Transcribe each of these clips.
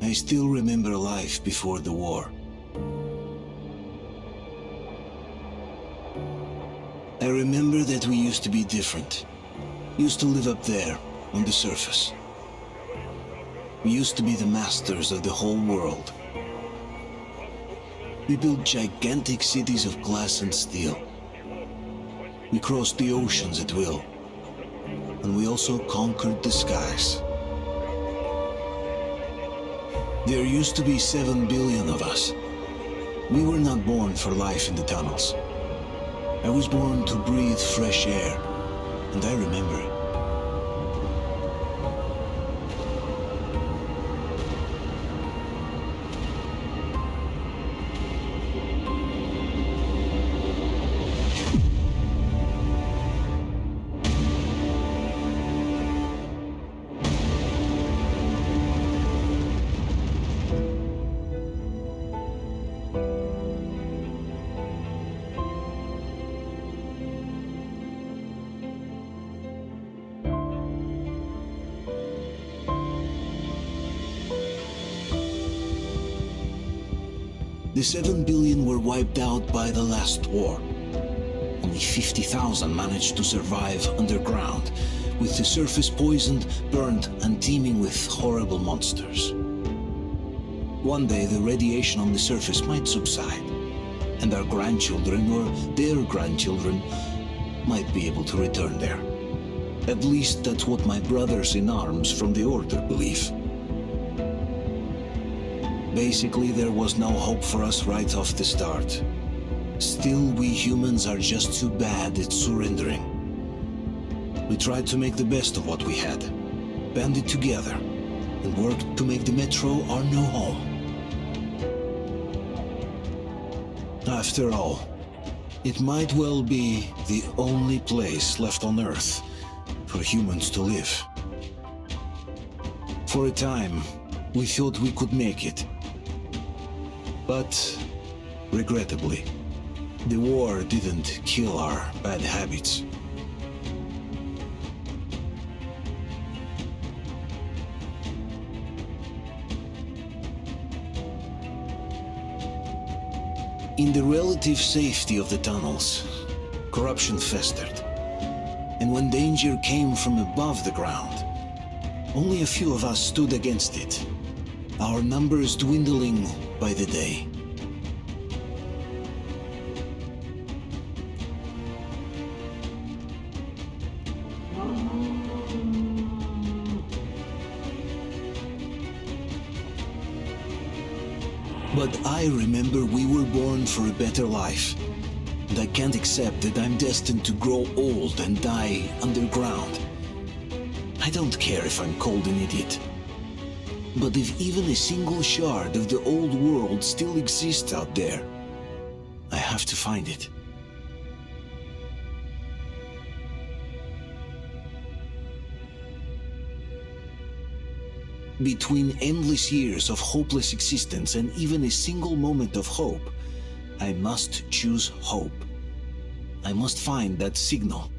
I still remember life before the war. I remember that we used to be different. Used to live up there, on the surface. We used to be the masters of the whole world. We built gigantic cities of glass and steel. We crossed the oceans at will. And we also conquered the skies. There used to be 7 billion of us. We were not born for life in the tunnels. I was born to breathe fresh air, and I remember it. The 7 billion were wiped out by the last war. Only 50,000 managed to survive underground, with the surface poisoned, burned, and teeming with horrible monsters. One day the radiation on the surface might subside, and our grandchildren or their grandchildren might be able to return there. At least that's what my brothers in arms from the Order believe. Basically, there was no hope for us right off the start. Still, we humans are just too bad at surrendering. We tried to make the best of what we had, banded together, and worked to make the Metro our new home. After all, it might well be the only place left on Earth for humans to live. For a time, we thought we could make it. But, regrettably, the war didn't kill our bad habits. In the relative safety of the tunnels, corruption festered. And when danger came from above the ground, only a few of us stood against it, our numbers dwindling by the day. But I remember we were born for a better life, and I can't accept that I'm destined to grow old and die underground. I don't care if I'm called an idiot. But if even a single shard of the old world still exists out there, I have to find it. Between endless years of hopeless existence and even a single moment of hope, I must choose hope. I must find that signal.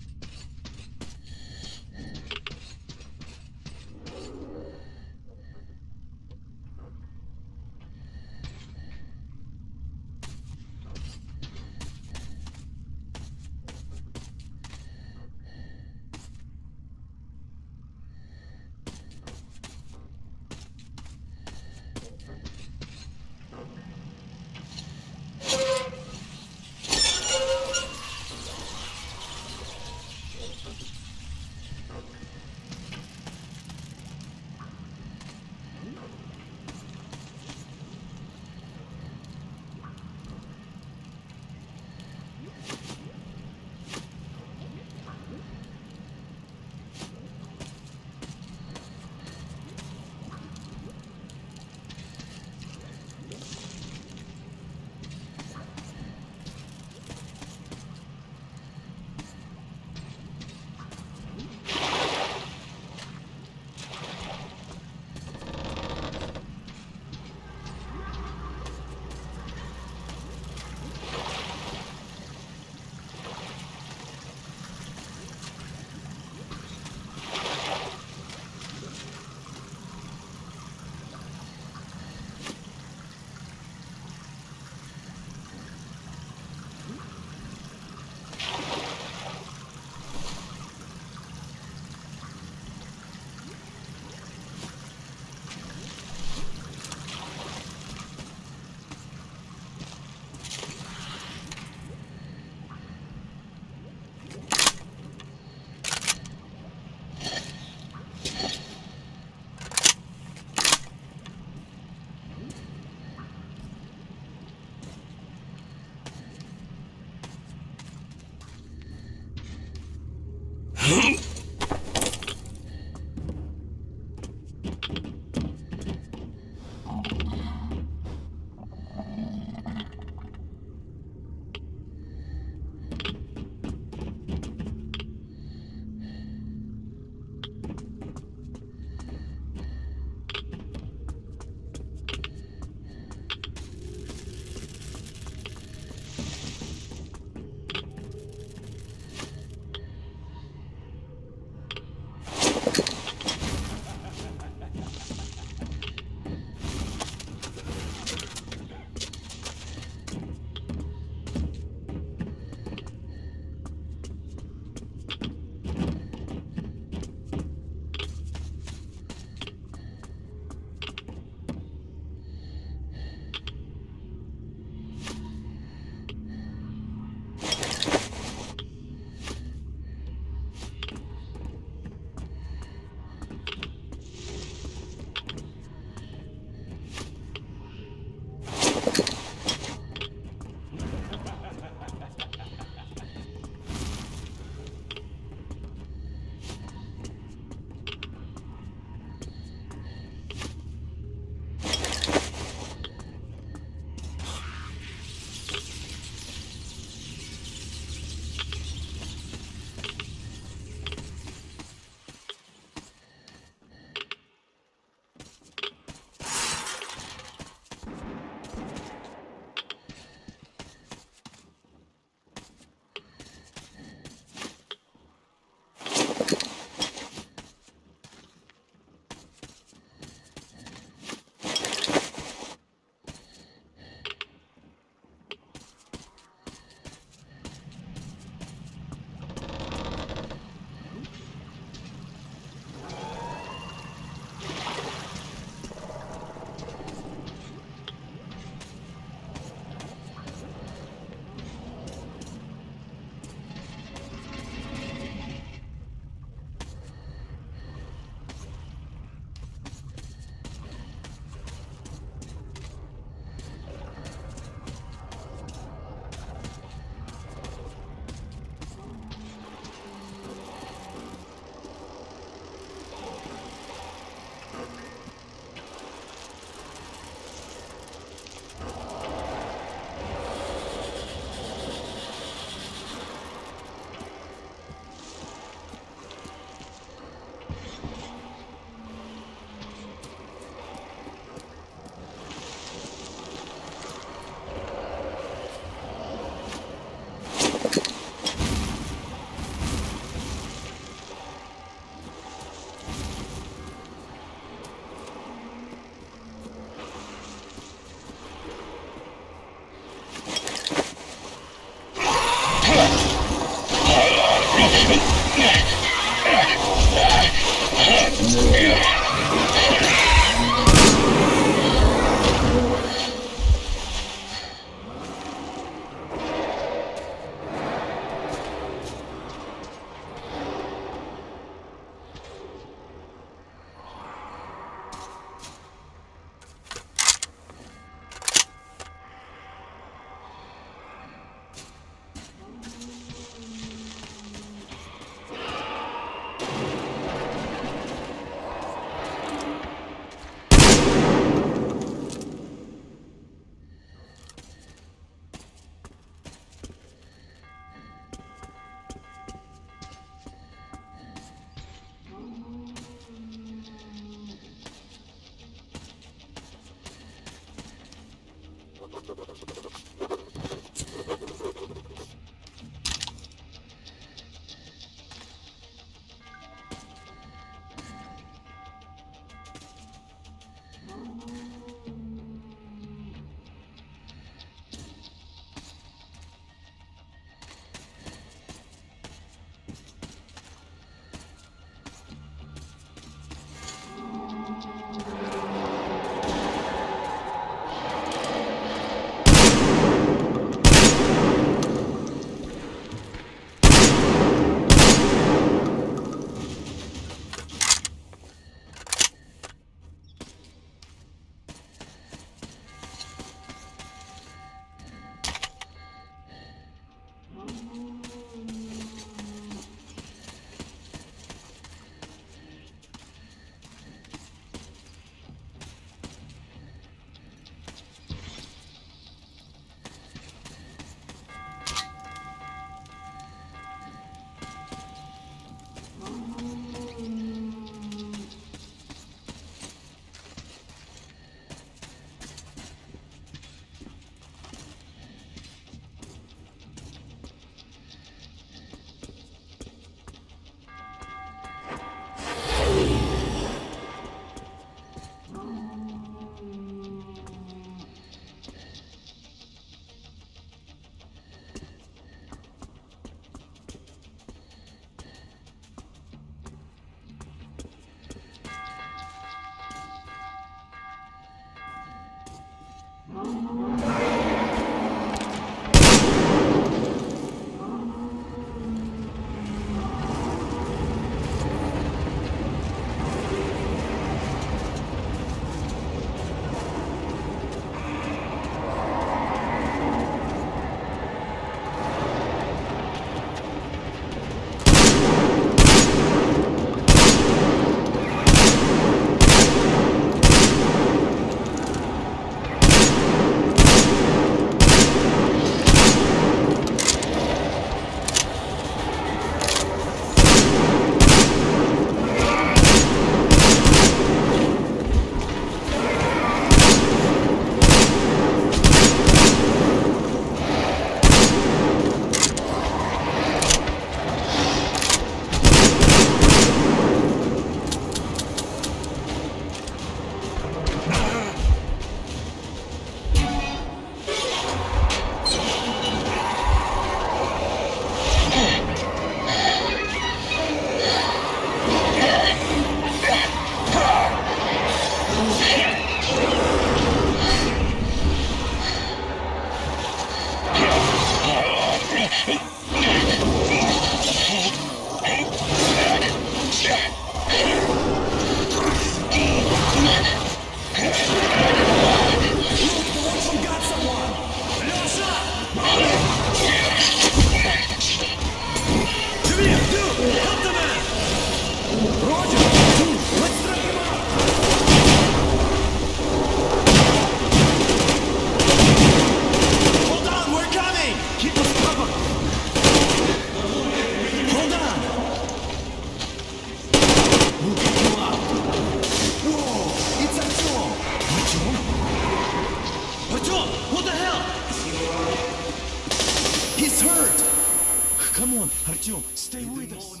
Come on, Artyom, stay with us.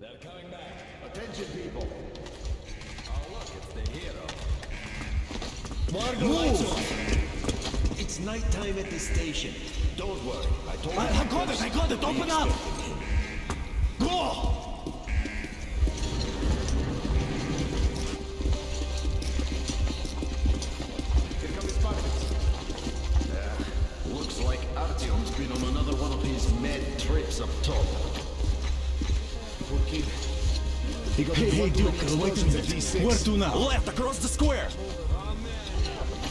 They're coming back. Attention, people. Oh, look, it's the hero. Margo, lights on. It's nighttime at the station. Don't worry. I told you. I got it. Open up. Go! Here come his partners. Looks like Artyom's been on another one of his mad trips up top. Poor kid. Hey, Duke, wait a minute. Where to now? Left, across the square.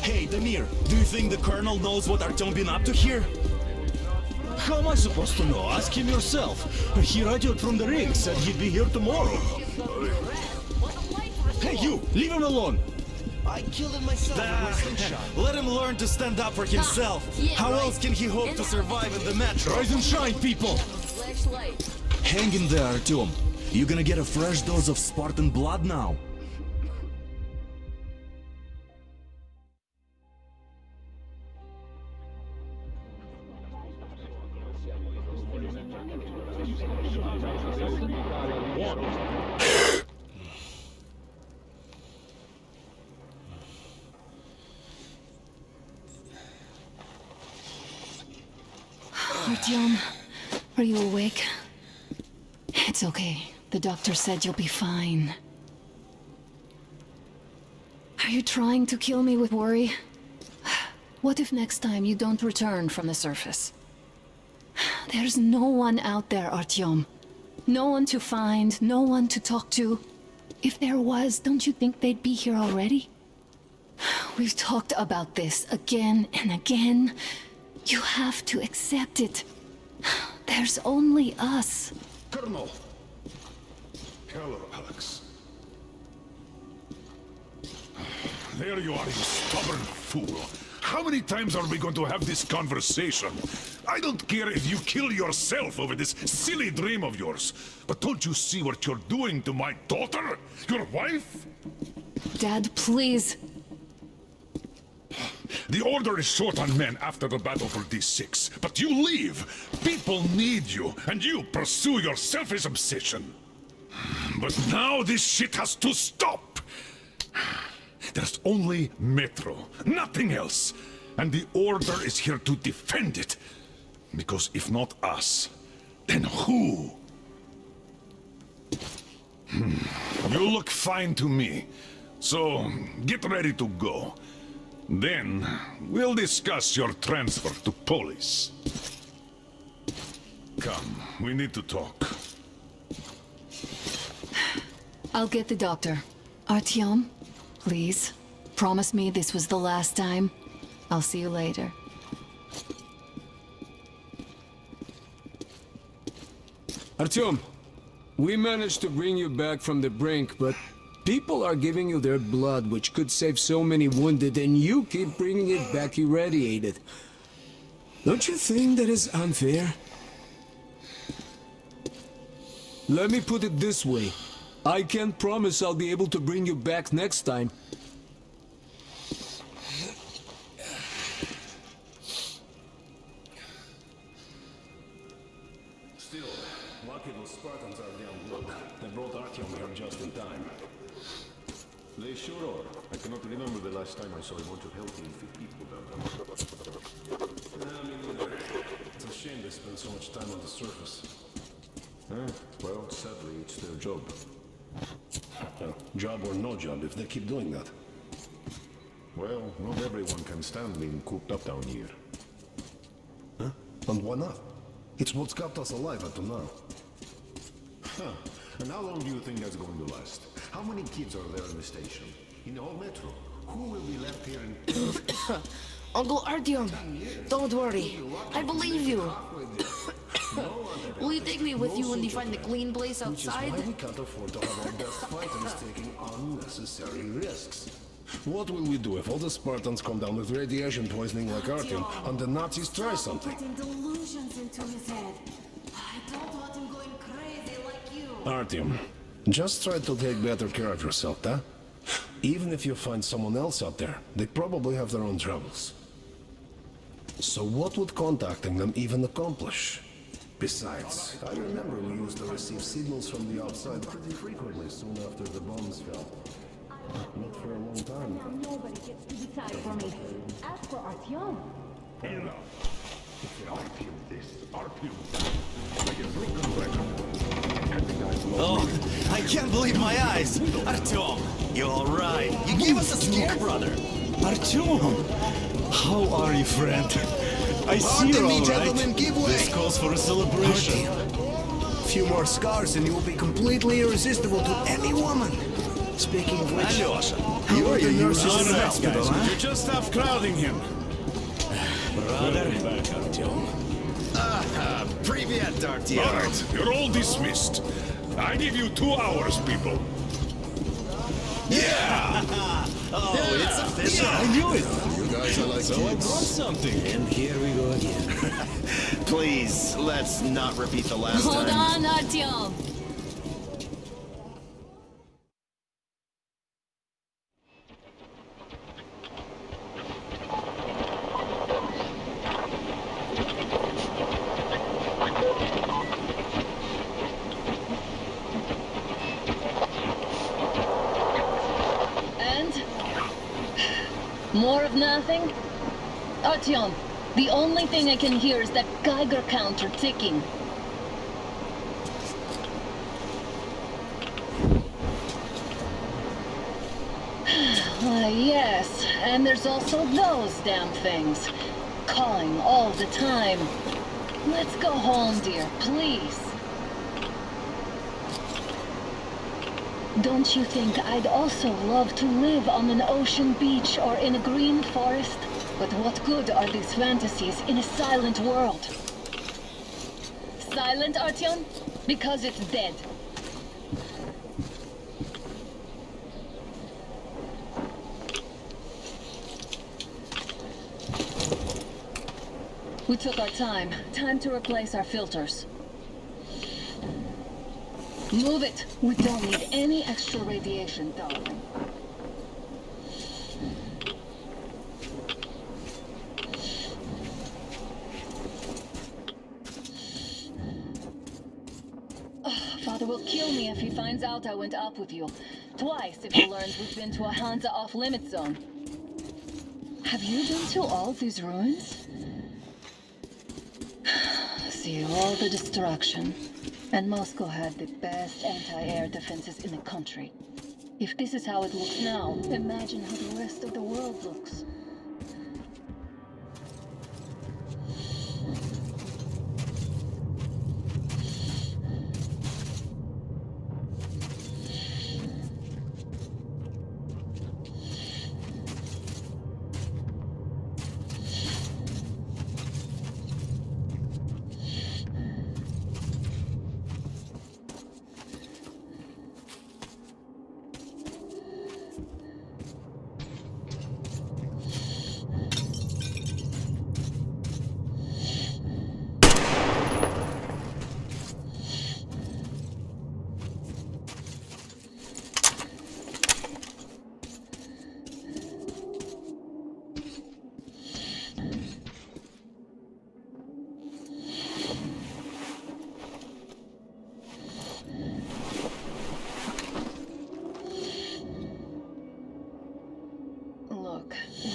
Hey, Damir, do you think the Colonel knows what Artyom been up to here? How am I supposed to know? Ask him yourself. He radioed from the ring, said he'd be here tomorrow. Hey, you, leave him alone. I killed him myself with my slingshot. Let him learn to stand up for himself. How else can he hope to survive in the metro? Rise and shine, people! Hang in there, Artyom. You're gonna get a fresh dose of Spartan blood now. Artyom, are you awake? It's okay. The doctor said you'll be fine. Are you trying to kill me with worry? What if next time you don't return from the surface? There's no one out there, Artyom. No one to find, no one to talk to. If there was, don't you think they'd be here already? We've talked about this again and again. You have to accept it. There's only us. Colonel! Hello, Alex. There you are, you stubborn fool. How many times are we going to have this conversation? I don't care if you kill yourself over this silly dream of yours. But don't you see what you're doing to my daughter? Your wife? Dad, please. The Order is short on men after the battle for D6. But you leave. People need you, and you pursue your selfish obsession. But now this shit has to stop. There's only Metro, nothing else. And the Order is here to defend it. Because if not us, then who? You look fine to me. So, get ready to go. Then, we'll discuss your transfer to Polis. Come, we need to talk. I'll get the doctor. Artyom, please, promise me this was the last time. I'll see you later. Artyom, we managed to bring you back from the brink, but people are giving you their blood, which could save so many wounded, and you keep bringing it back irradiated. Don't you think that is unfair? Let me put it this way. I can't promise I'll be able to bring you back next time. Still, lucky those Spartans are down low. They brought Artyom here just in time. They sure are. I cannot remember the last time I saw a bunch of healthy and fit people down there. I mean, it's a shame they spend so much time on the surface. Well, sadly, it's their job. Job or no job, if they keep doing that. Well, not everyone can stand being cooped up down here. Huh? And why not? It's what's kept us alive up to now. And how long do you think that's going to last? How many kids are there in the station? In the whole metro? Who will be left here in... Uncle Artyom, don't worry. I believe you. Will you take me with you when you find the clean place outside? Which is why we can't afford to have our best fighters taking unnecessary risks. What will we do if all the Spartans come down with radiation poisoning like Artyom, and the Nazis try something? Putting delusions into his head. I don't want him going crazy like you. Artyom, just try to take better care of yourself, huh? Even if you find someone else out there, they probably have their own troubles. So what would contacting them even accomplish? Besides, I remember we used to receive signals from the outside pretty frequently soon after the bombs fell. Not for a long time. Nobody gets to decide for me. As for Artyom. Oh, I can't believe my eyes! Artyom, you alright? You gave us a scare, brother! Artyom! How are you, friend? I see you're all right. Give way. This calls for a celebration. A few more scars and you will be completely irresistible to any woman. Speaking of which, Alyosha, how are the nurses in the hospital, huh? you just stop crowding him. Brother. Back, Artyom. Привет, Artyom. All right, you're all dismissed. I give you 2 hours, people. Oh, it's official. I knew it! You guys are like So I brought something. And here we go again. Please, let's not repeat the last Hold on, Artyom. And? More of nothing? Artyom, The only thing I can hear is that Geiger counter ticking. Yes, and there's also those damn things. Calling all the time. Let's go home, dear, please. Don't you think I'd also love to live on an ocean beach or in a green forest? But what good are these fantasies in a silent world? Silent, Artyom? Because it's dead. We took our time. Time to replace our filters. Move it! We don't need any extra radiation, darling. Father will kill me if he finds out I went up with you. Twice if he learns we've been to a Hansa off-limit zone. Have you been to all these ruins? See all the destruction. And Moscow had the best anti-air defenses in the country. If this is how it looks now, imagine how the rest of the world looks.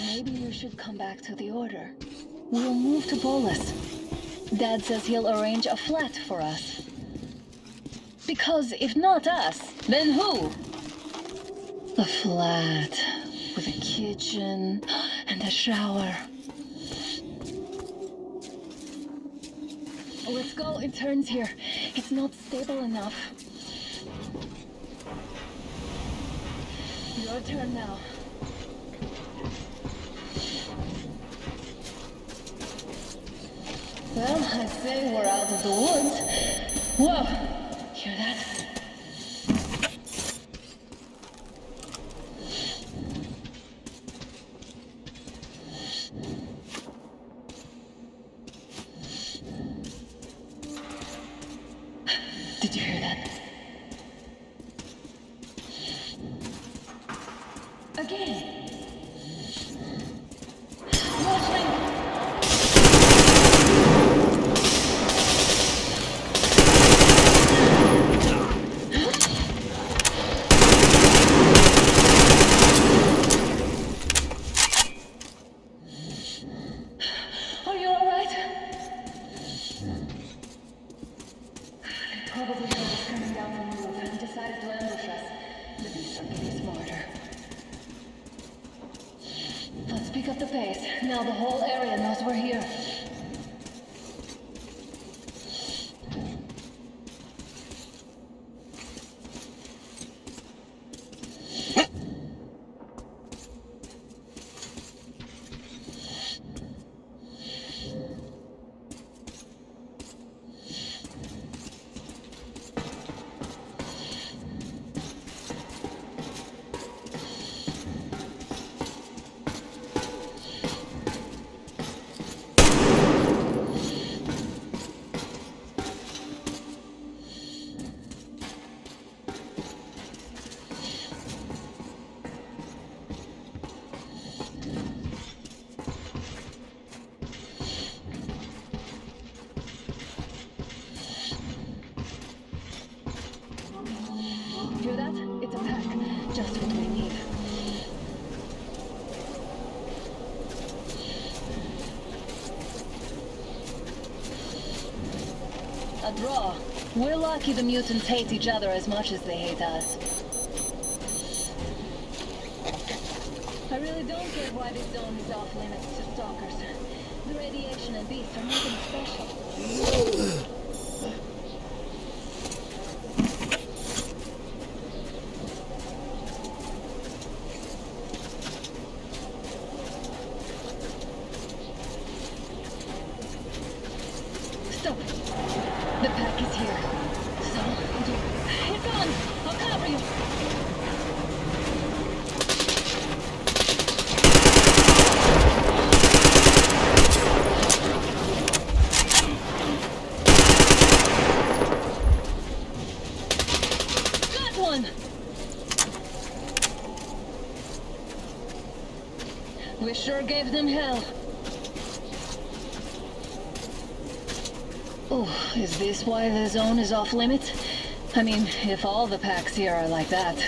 Maybe you should come back to the Order. We'll move to Bolus. Dad says he'll arrange a flat for us. Because if not us, then who? A flat with a kitchen and a shower. Let's go, it turns here. It's not stable enough. Your turn now. Well, I'd say we're out of the woods. Whoa! Hear that? Did you hear that? Again! Probably was coming down from the roof and decided to ambush us. The beasts are getting smarter. Let's pick up the pace. Now the whole area knows we're here. withdraw. We're lucky the mutants hate each other as much as they hate us. I really don't get why this zone is off limits to stalkers. The radiation and beasts are nothing special. Stop it. The pack is here. So, hit on! I'll cover you! Got one! We sure gave them hell. Oh, is this why the zone is off limits? I mean, if all the packs here are like that.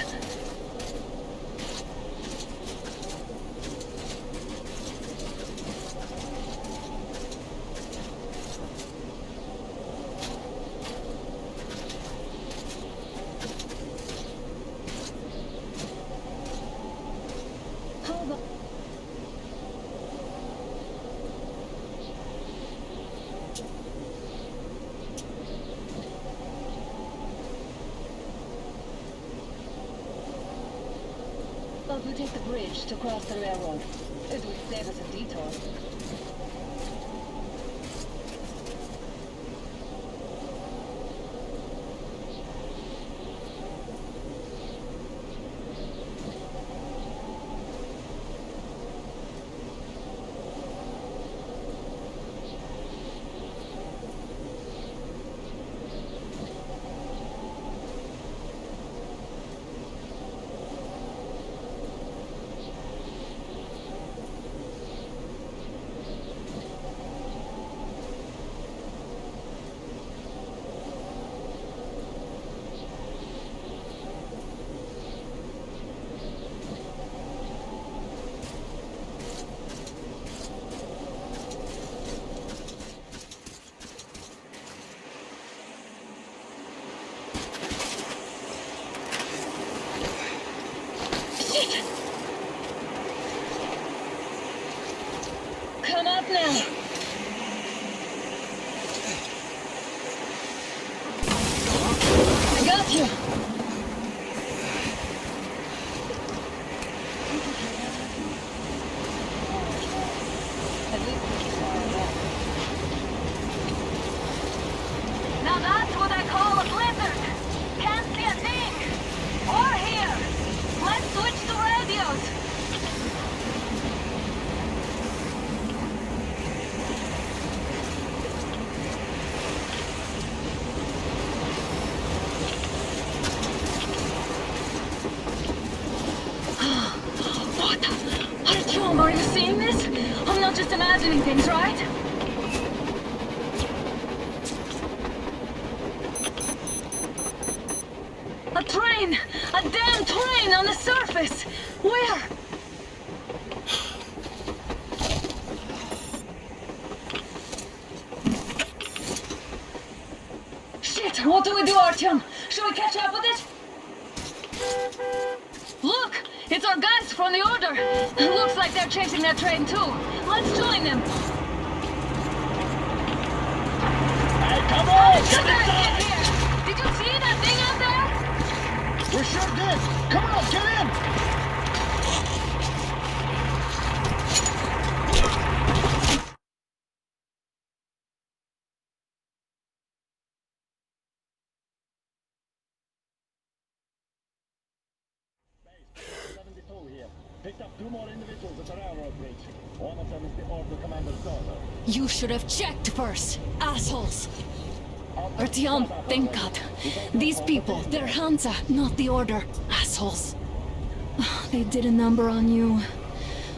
How about... But we take the bridge to cross the railroad. It would save us a detour. Come up now! I got you! Now that's what I call a blizzard! Can't see a thing! Or hear! Let's switch to radios! Artyom, are you seeing this? I'm not just imagining things, right? A train! A damn train on the surface! Where? Shit! What do we do, Artyom? Should we catch up with it? Look! It's our guys from the Order! Looks like they're chasing that train too. Let's join them! Hey, come on! Get Get inside! here! Did you see that thing out there? We sure did! Come on, get in! Here. Picked up 2 more individuals at the railroad bridge. One of them is the Order commander's daughter. You should have checked first, assholes! Artyom, thank God. These people, they're Hansa, not the Order. Assholes. They did a number on you.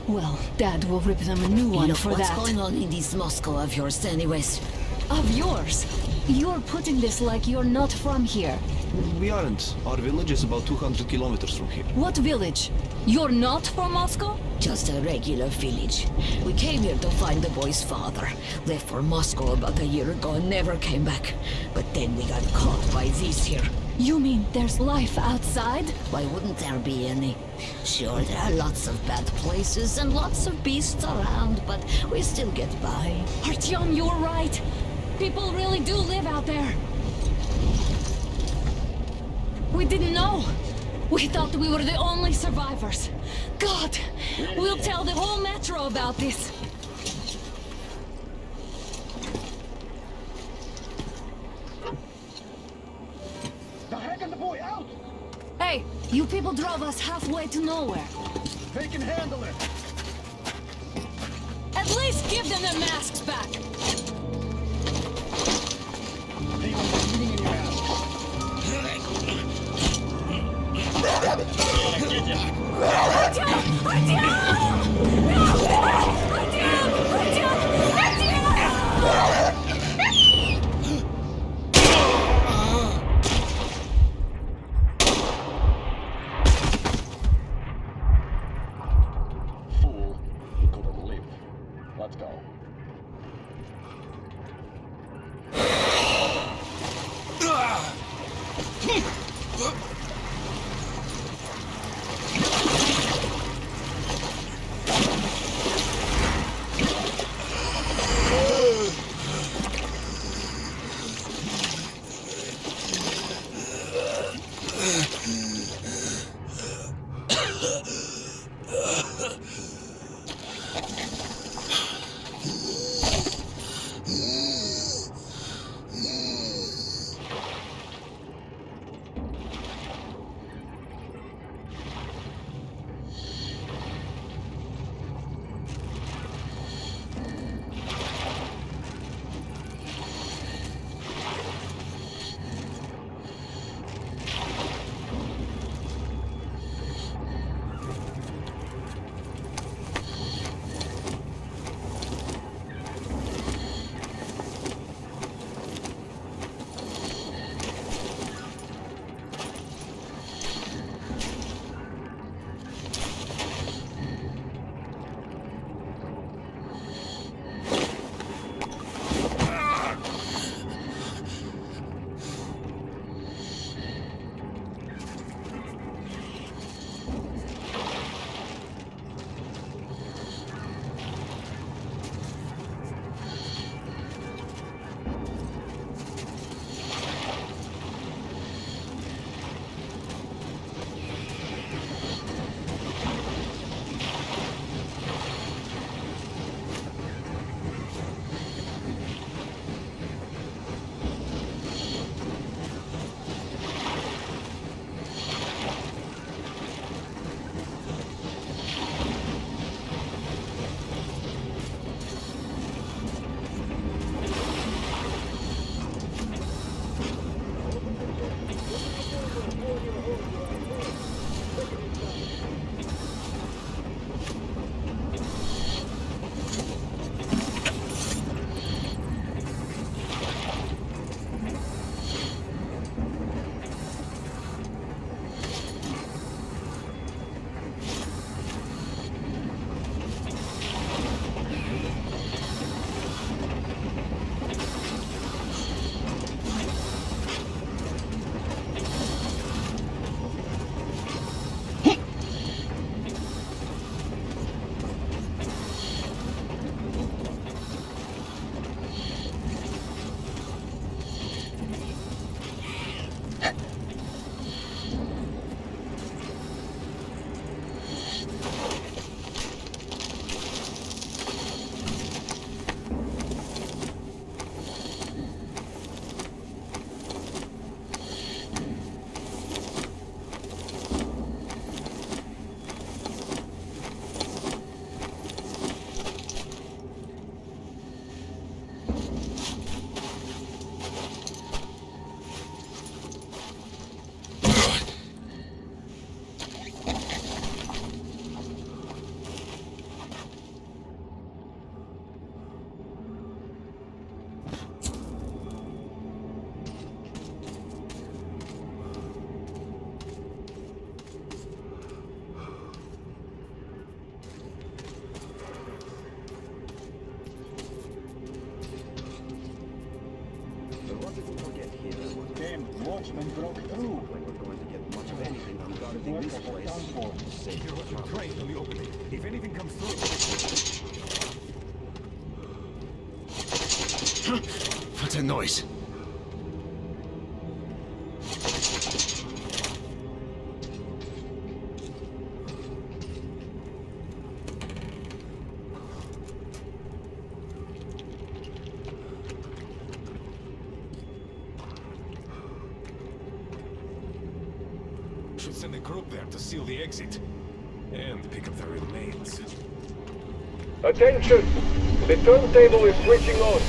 Well, Dad will rip them a new one Look, for what's that. going on in this Moscow of yours anyways? Of yours? You're putting this like you're not from here. We aren't. Our village is about 200 kilometers from here. What village? You're not from Moscow? Just a regular village. We came here to find the boy's father. Left for Moscow about a year ago and never came back. But then we got caught by these here. You mean there's life outside? Why wouldn't there be any? Sure, there are lots of bad places and lots of beasts around, but we still get by. Artyom, you're right. People really do live out there. We didn't know. We thought we were the only survivors. God, we'll tell the whole metro about this. The heck is the boy out? Hey, you people drove us halfway to nowhere. They can handle it. At least give them their masks back. Anyone breathing in your mask? Fool, he could have lived. Let's go. You're watching the train till the opening. If anything comes through... What's that noise? Should send a group there to seal the exit. And pick up the remains. Attention! The turntable is switching on.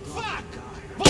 Fuck!